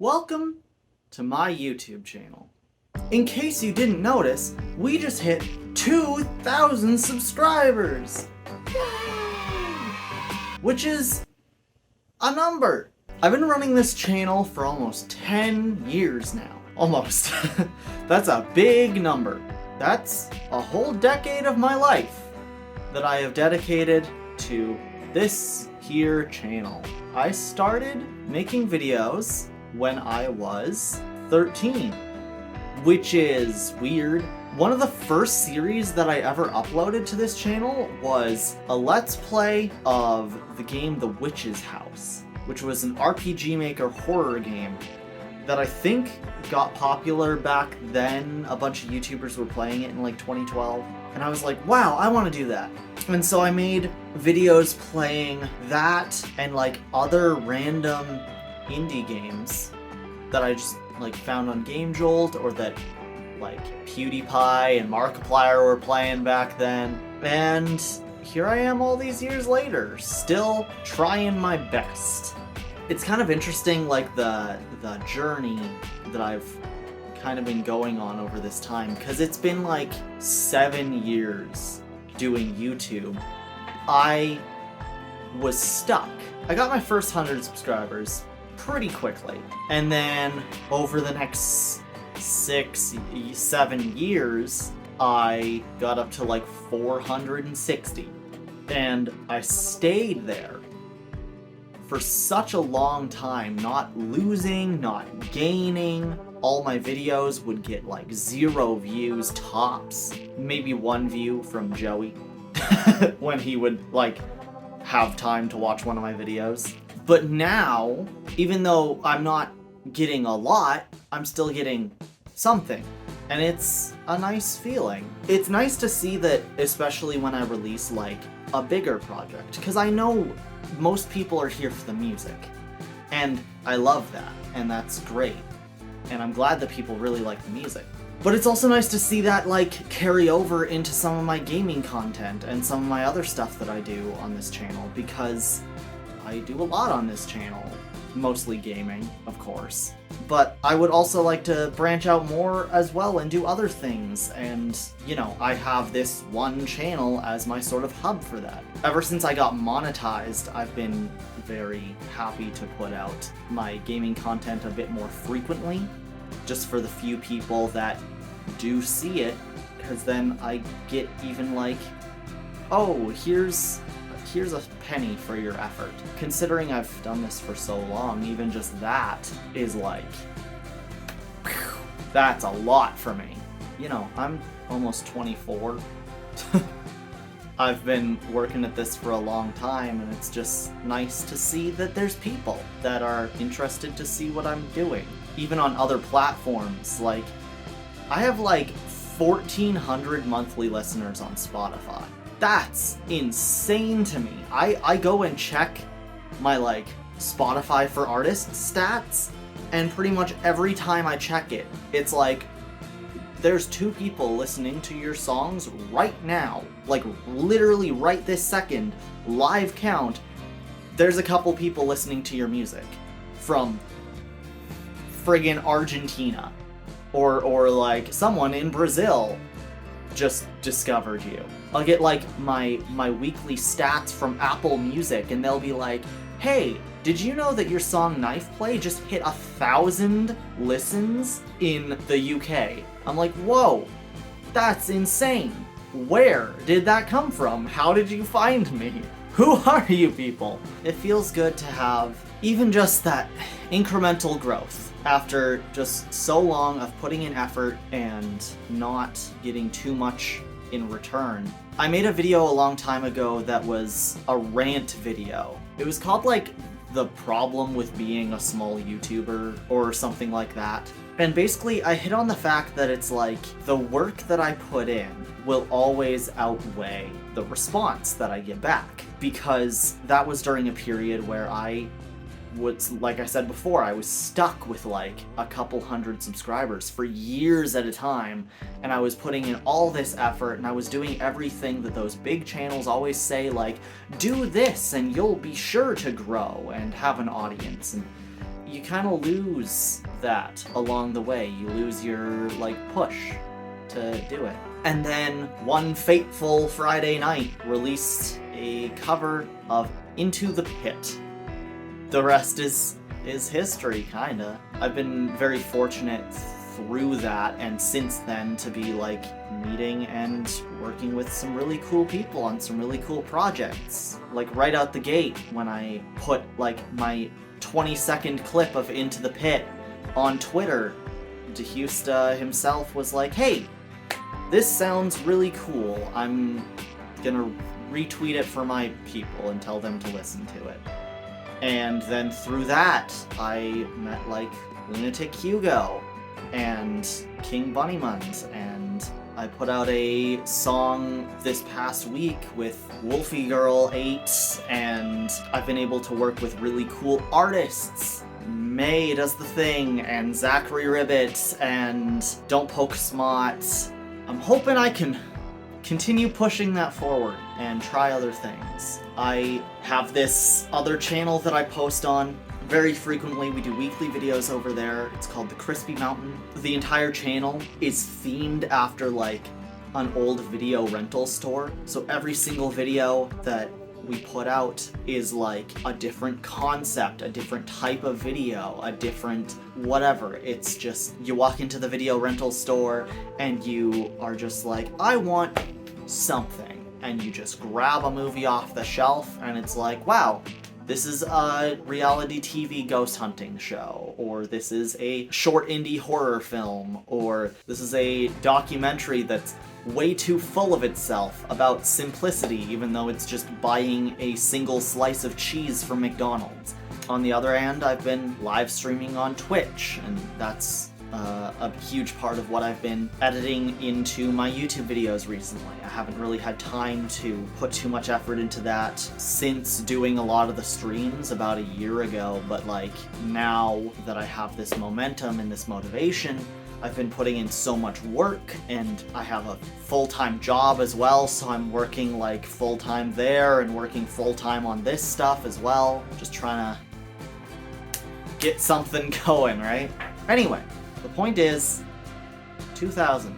Welcome to my YouTube channel. In case you didn't notice, we just hit 2,000 subscribers! Which is a number. I've been running this channel for almost 10 years now. Almost. That's a big number. That's a whole decade of my life that I have dedicated to this here channel. I started making videos when I was 13, which is weird. One of the first series that I ever uploaded to this channel was a Let's Play of the game The Witch's House, which was an RPG Maker horror game that I think got popular back then. A bunch of YouTubers were playing it in like 2012, and I was like, wow, I want to do that. And so I made videos playing that and like other random indie games that I just like found on Game Jolt, or that like PewDiePie and Markiplier were playing back then. And here I am all these years later, still trying my best. It's kind of interesting, like the journey that I've kind of been going on over this time, because it's been like 7 years doing YouTube. I was stuck. I got my first 100 subscribers pretty quickly, and then over the next 6-7 years I got up to like 460, and I stayed there for such a long time, not losing, not gaining. All my videos would get like 0 views tops, maybe 1 view from Joey when he would like have time to watch one of my videos. But now, even though I'm not getting a lot, I'm still getting something. And it's a nice feeling. It's nice to see that, especially when I release like a bigger project, because I know most people are here for the music. And I love that, and that's great. And I'm glad that people really like the music. But it's also nice to see that like carry over into some of my gaming content and some of my other stuff that I do on this channel, because I do a lot on this channel, mostly gaming, of course. But I would also like to branch out more as well and do other things, and, you know, I have this one channel as my sort of hub for that. Ever since I got monetized, I've been very happy to put out my gaming content a bit more frequently, just for the few people that do see it, because then I get even like, oh, here's a penny for your effort. Considering I've done this for so long, even just that is like, whew, that's a lot for me. You know, I'm almost 24. I've been working at this for a long time, and it's just nice to see that there's people that are interested to see what I'm doing. Even on other platforms, like, I have like 1,400 monthly listeners on Spotify. That's insane to me. I go and check my like Spotify for Artists stats, and pretty much every time I check it, it's like, there's 2 people listening to your songs right now. Like literally right this second, live count, there's a couple people listening to your music from friggin' Argentina, or like someone in Brazil just discovered you. I'll get like my weekly stats from Apple Music, and they'll be like, hey, did you know that your song Knife Play just hit 1,000 listens in the UK? I'm like, whoa, that's insane. Where did that come from? How did you find me? Who are you people? It feels good to have even just that incremental growth after just so long of putting in effort and not getting too much in return. I made a video a long time ago that was a rant video. It was called like The Problem with Being a Small YouTuber or something like that. And basically I hit on the fact that it's like the work that I put in will always outweigh the response that I get back, because that was during a period where I was, like I said before, I was stuck with like a couple hundred subscribers for years at a time, and I was putting in all this effort, and I was doing everything that those big channels always say, like, do this and you'll be sure to grow and have an audience. And you kind of lose that along the way. You lose your, like, push to do it. And then one fateful Friday night released a cover of Into the Pit. The rest is history, kinda. I've been very fortunate through that and since then to be like meeting and working with some really cool people on some really cool projects. Like right out the gate when I put like my 20-second clip of Into the Pit on Twitter, DeHusta himself was like, hey, this sounds really cool. I'm gonna retweet it for my people and tell them to listen to it. And then through that, I met like Lunatic Hugo and King Bunnymund, and I put out a song this past week with Wolfie Girl 8, and I've been able to work with really cool artists. May Does the Thing, and Zachary Ribbit, and Don't Poke Smot. I'm hoping I can continue pushing that forward and try other things. I have this other channel that I post on very frequently. We do weekly videos over there. It's called The Crispy Mountain. The entire channel is themed after like an old video rental store. So every single video that we put out is like a different concept, a different type of video, a different whatever. It's just, you walk into the video rental store and you are just like, I want something. And you just grab a movie off the shelf and it's like, wow, this is a reality TV ghost hunting show, or this is a short indie horror film, or this is a documentary that's way too full of itself about simplicity, even though it's just buying a single slice of cheese from McDonald's. On the other hand, I've been live streaming on Twitch, and that's a huge part of what I've been editing into my YouTube videos recently. I haven't really had time to put too much effort into that since doing a lot of the streams about a year ago, but like now that I have this momentum and this motivation, I've been putting in so much work, and I have a full-time job as well, so I'm working like full-time there and working full-time on this stuff as well. Just trying to get something going, right? Anyway, the point is, 2,000.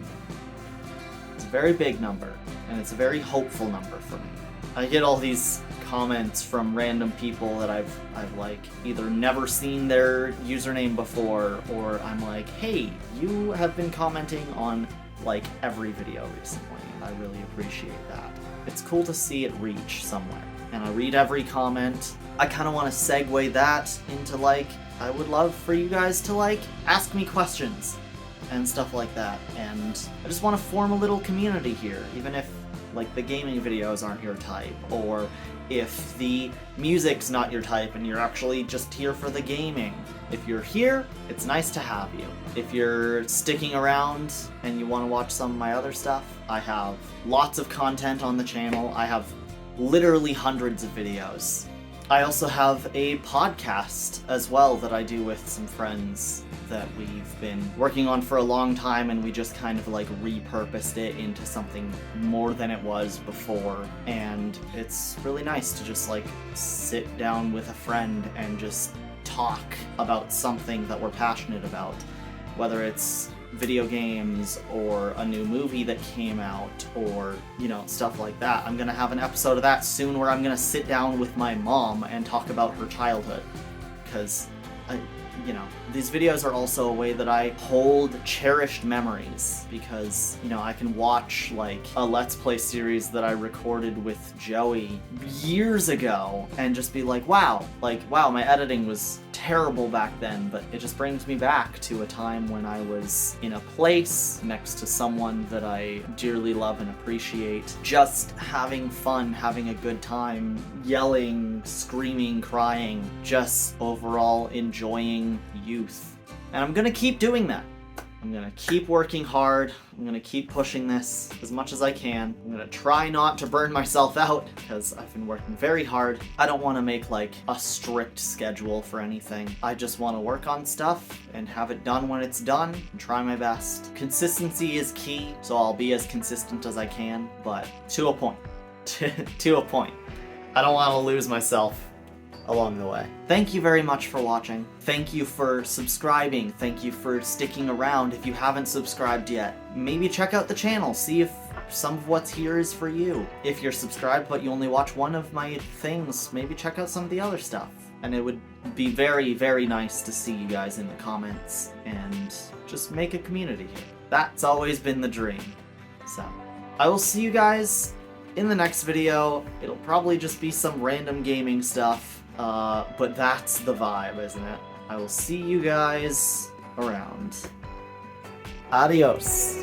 It's a very big number, and it's a very hopeful number for me. I get all these comments from random people that I've like either never seen their username before, or I'm like, hey, you have been commenting on like every video recently, and I really appreciate that. It's cool to see it reach somewhere, and I read every comment. I kind of want to segue that into like, I would love for you guys to like ask me questions and stuff like that, and I just want to form a little community here, even if like the gaming videos aren't your type, or if the music's not your type and you're actually just here for the gaming. If you're here, it's nice to have you. If you're sticking around and you want to watch some of my other stuff, I have lots of content on the channel. I have literally hundreds of videos. I also have a podcast as well that I do with some friends that we've been working on for a long time, and we just kind of like repurposed it into something more than it was before. And it's really nice to just like sit down with a friend and just talk about something that we're passionate about, whether it's video games or a new movie that came out, or you know, stuff like that. I'm gonna have an episode of that soon where I'm gonna sit down with my mom and talk about her childhood, because you know, these videos are also a way that I hold cherished memories, because, you know, I can watch like a Let's Play series that I recorded with Joey years ago and just be like, wow, my editing was terrible back then, but it just brings me back to a time when I was in a place next to someone that I dearly love and appreciate, just having fun, having a good time, yelling, screaming, crying, just overall enjoying youth. And I'm gonna keep doing that. I'm gonna keep working hard. I'm gonna keep pushing this as much as I can. I'm gonna try not to burn myself out, because I've been working very hard. I don't want to make like a strict schedule for anything. I just want to work on stuff and have it done when it's done and try my best. Consistency is key, so I'll be as consistent as I can, but to a point. To a point. I don't want to lose myself along the way. Thank you very much for watching. Thank you for subscribing. Thank you for sticking around. If you haven't subscribed yet, maybe check out the channel, see if some of what's here is for you. If you're subscribed but you only watch one of my things, maybe check out some of the other stuff. And it would be very, very nice to see you guys in the comments and just make a community here. That's always been the dream. So, I will see you guys in the next video. It'll probably just be some random gaming stuff, but that's the vibe, isn't it? I will see you guys around. Adios.